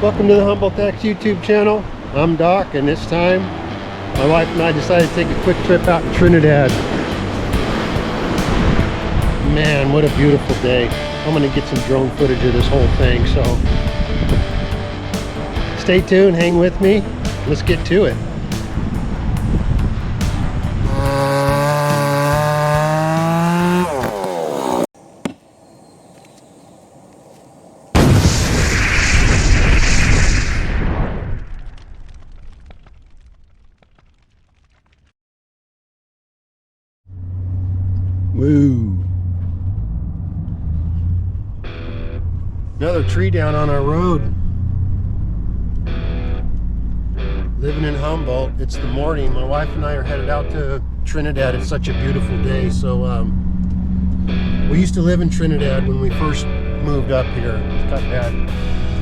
Welcome to the Humboldt YouTube channel. I'm Doc, and this time my wife and I decided to take a quick trip out in Trinidad. Man, what a beautiful day. I'm going to get some drone footage of this whole thing, so stay tuned, hang with me, let's get to it. Woo! Another tree down on our road. Living in Humboldt. It's the morning. My wife and I are headed out to Trinidad. It's such a beautiful day. So we used to live in Trinidad when we first moved up here. It's kind of bad. You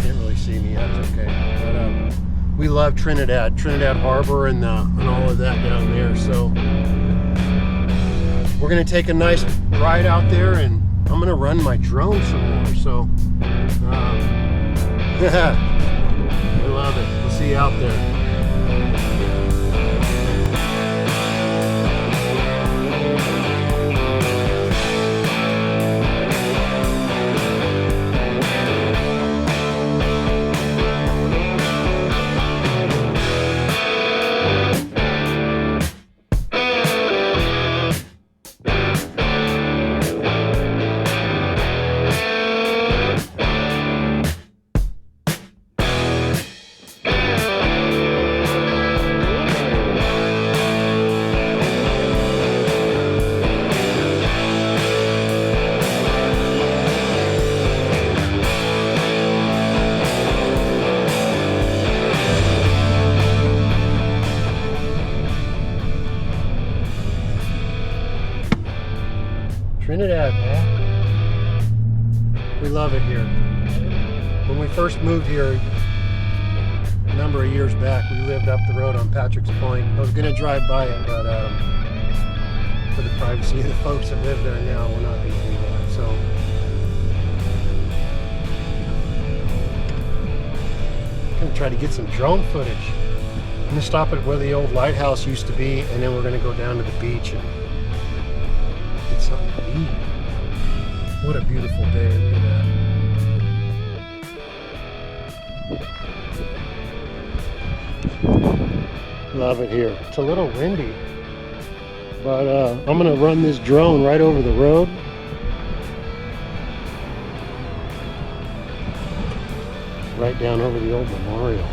can't really see me. That's okay. But we love Trinidad Harbor and all of that down there. So we're gonna take a nice ride out there, and I'm gonna run my drone some more. So I love it. We'll see you out there. Trinidad, man. We love it here. When we first moved here a number of years back, we lived up the road on Patrick's Point. I was going to drive by it, but for the privacy of the folks that live there now, we're not going to do that. So I'm going to try to get some drone footage. I'm going to stop at where the old lighthouse used to be, and then we're going to go down to the beach and something to eat. What a beautiful day. Look at that. Love it here. It's a little windy, but I'm gonna run this drone right over the road. Right down over the old memorial.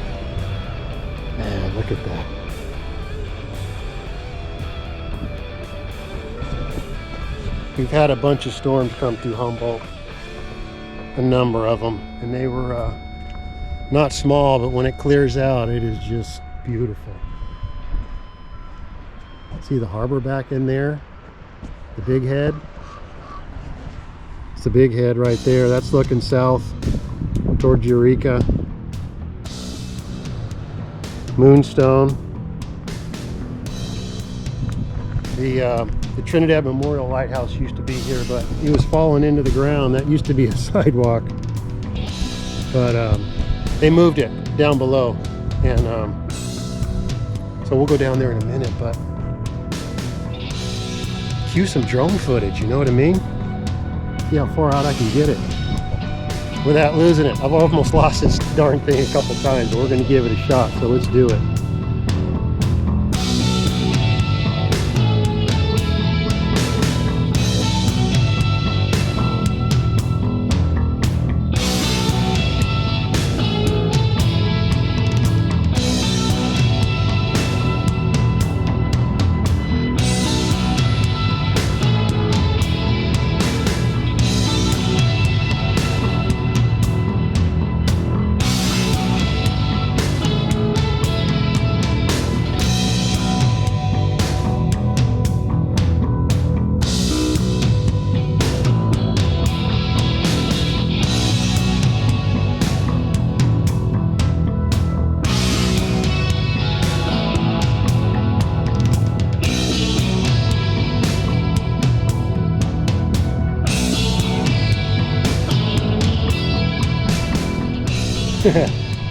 Man, look at that. We've had a bunch of storms come through Humboldt, a number of them, and they were not small, but when it clears out, it is just beautiful. See the harbor back in there? The big head? It's the big head right there. That's looking south towards Eureka. Moonstone. The Trinidad Memorial Lighthouse used to be here, but it was falling into the ground. That used to be a sidewalk, but they moved it down below, and so we'll go down there in a minute. But cue some drone footage, you know what I mean? See how far out I can get it without losing it. I've almost lost this darn thing a couple times, but we're going to give it a shot, so let's do it.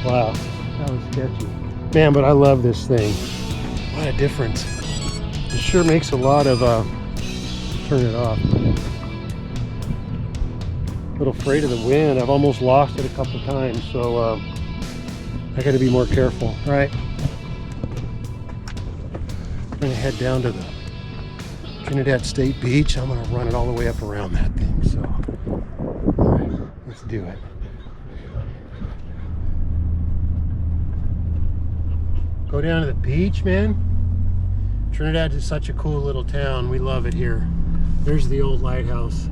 Wow, that was sketchy. Man, but I love this thing. What a difference. It sure makes a lot of, turn it off. A little afraid of the wind. I've almost lost it a couple times, so I gotta be more careful. All right. I'm gonna head down to the Trinidad State Beach. I'm gonna run it all the way up around that thing, so. All right, let's do it. Go down to the beach, man. Trinidad is such a cool little town. We love it here. There's the old lighthouse,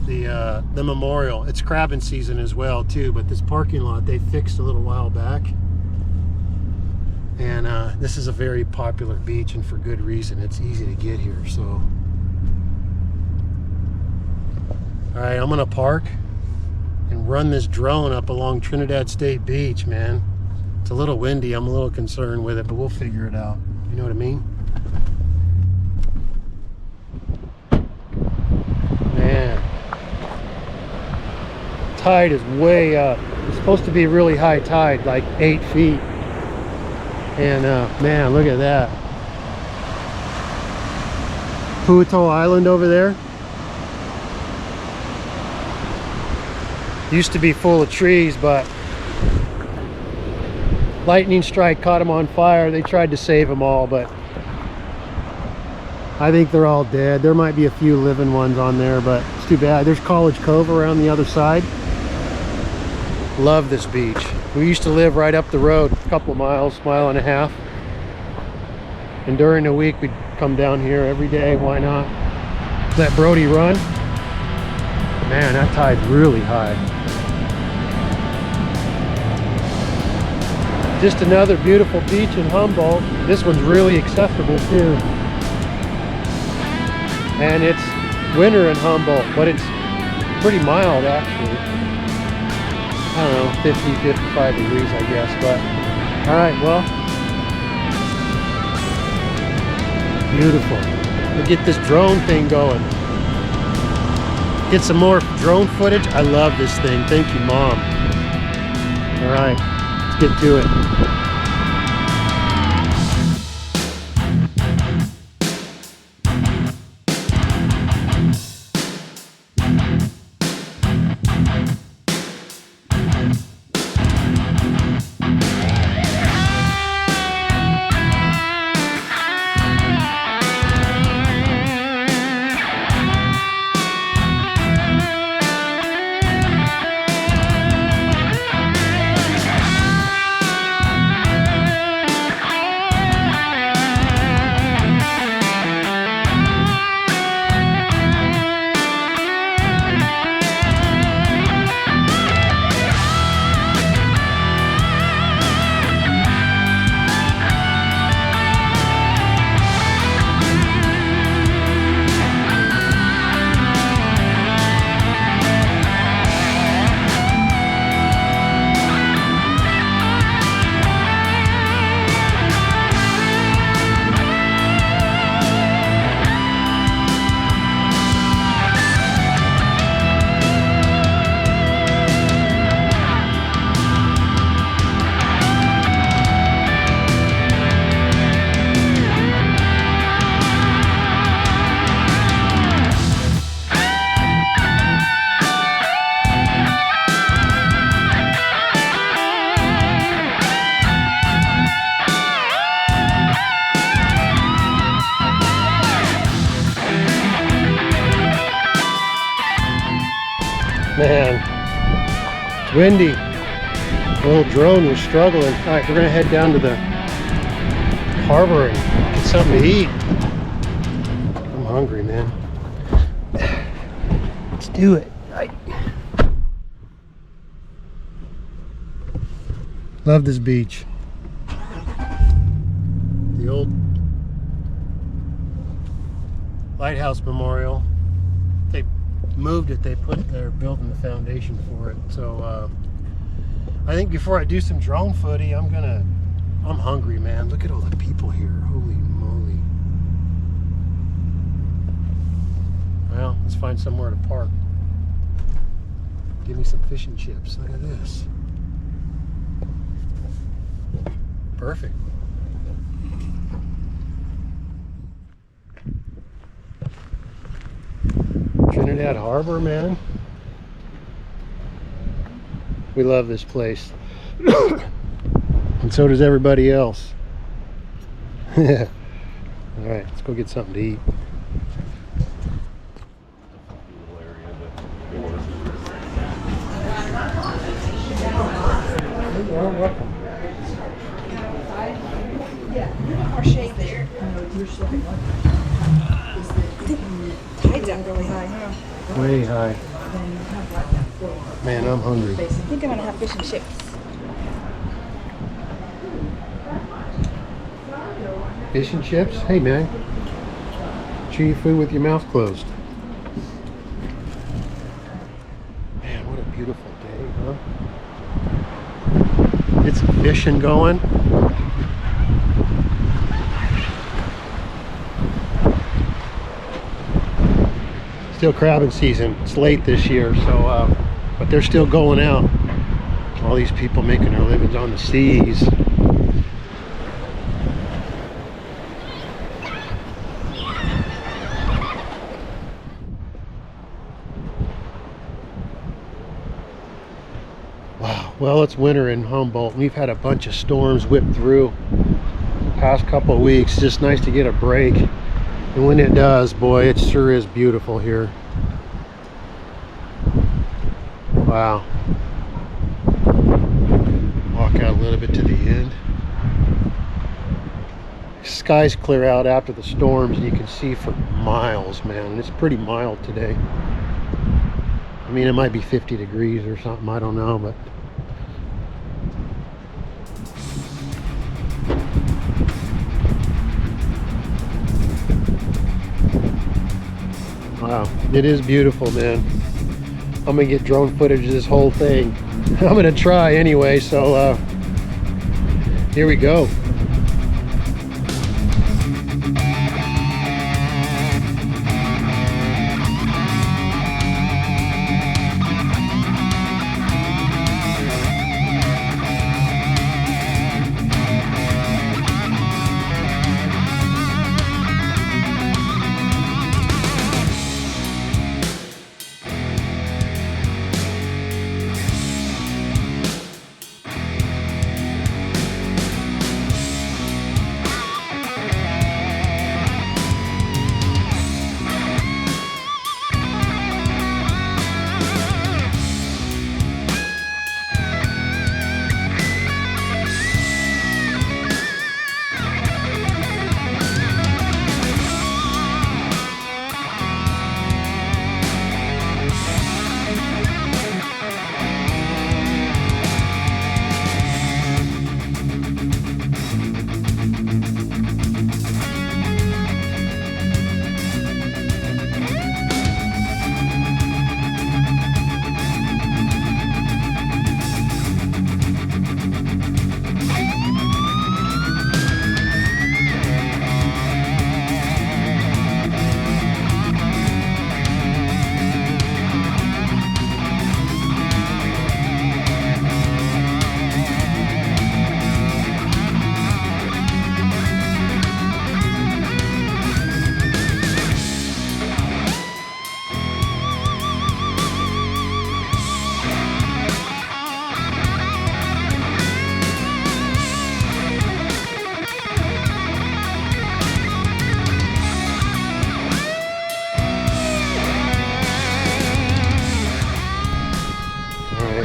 the memorial. It's crabbing season as well too, but this parking lot they fixed a little while back. And this is a very popular beach, and for good reason. It's easy to get here, so. All right, I'm gonna park and run this drone up along Trinidad State Beach, man. It's a little windy. I'm a little concerned with it, but we'll figure it out. You know what I mean? Man. Tide is way up. It's supposed to be really high tide, like 8 feet. And man, look at that. Puto Island over there. Used to be full of trees, but lightning strike caught them on fire. They tried to save them all, but I think they're all dead. There might be a few living ones on there, but it's too bad. There's College Cove around the other side. Love this beach. We used to live right up the road, a couple of miles, mile and a half. And during the week, we'd come down here every day. Why not? Let Brody run. Man, that tide's really high. Just another beautiful beach in Humboldt. This one's really accessible too. And it's winter in Humboldt, but it's pretty mild actually. I don't know, 50, 55 degrees I guess, but all right, well, beautiful. We'll get this drone thing going. Get some more drone footage. I love this thing. Thank you, Mom. All right, let's get to it. Man, it's windy. The little drone was struggling. All right, we're gonna head down to the harbor and get something to eat. I'm hungry, man. Let's do it. Love this beach. The old lighthouse memorial. They moved it. They're building the foundation for it. So I think before I do some drone footage, I'm hungry, man. Look at all the people here. Holy moly. Well, let's find somewhere to park. Give me some fish and chips. Look at this. Perfect. Trinidad Harbor, man. We love this place. And so does everybody else. All right, let's go get something to eat. You're welcome. More shade there. Tide's up really high, huh? Way high. Man, I'm hungry. I think I'm gonna have fish and chips. Fish and chips? Hey, man. Chew your food with your mouth closed. Man, what a beautiful day, huh? Get some fishing going. Still crabbing season. It's late this year, so but they're still going out. All these people making their livings on the seas. Wow. Well, it's winter in Humboldt. We've had a bunch of storms whip through the past couple of weeks. It's just nice to get a break. And when it does, boy, it sure is beautiful here. Wow. Walk out a little bit to the end. Skies clear out after the storms, and you can see for miles, man. It's pretty mild today. I mean, it might be 50 degrees or something, I don't know, but wow, it is beautiful, man. I'm gonna get drone footage of this whole thing. I'm gonna try anyway, so here we go.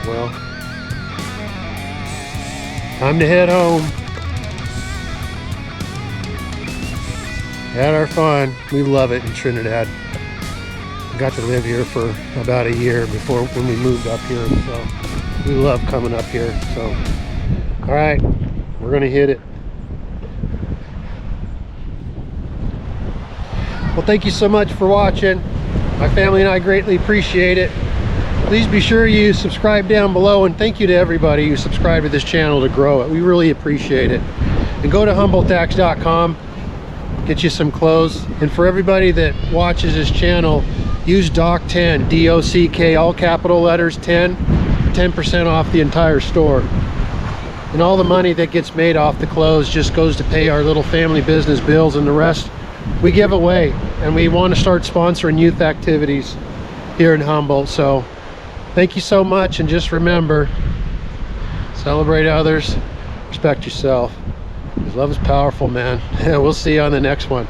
Well, time to head home. Had our fun. We love it in Trinidad. Got to live here for about a year before when we moved up here, so we love coming up here. So, all right, we're gonna hit it. Well, thank you so much for watching. My family and I greatly appreciate it. Please be sure you subscribe down below, and thank you to everybody who subscribed to this channel to grow it. We really appreciate it. And go to humboldttax.com, get you some clothes. And for everybody that watches this channel, use DOCK10, D-O-C-K, all capital letters 10, 10% off the entire store. And all the money that gets made off the clothes just goes to pay our little family business bills, and the rest we give away. And we want to start sponsoring youth activities here in Humboldt. So thank you so much, and just remember, celebrate others, respect yourself, because love is powerful, man. We'll see you on the next one.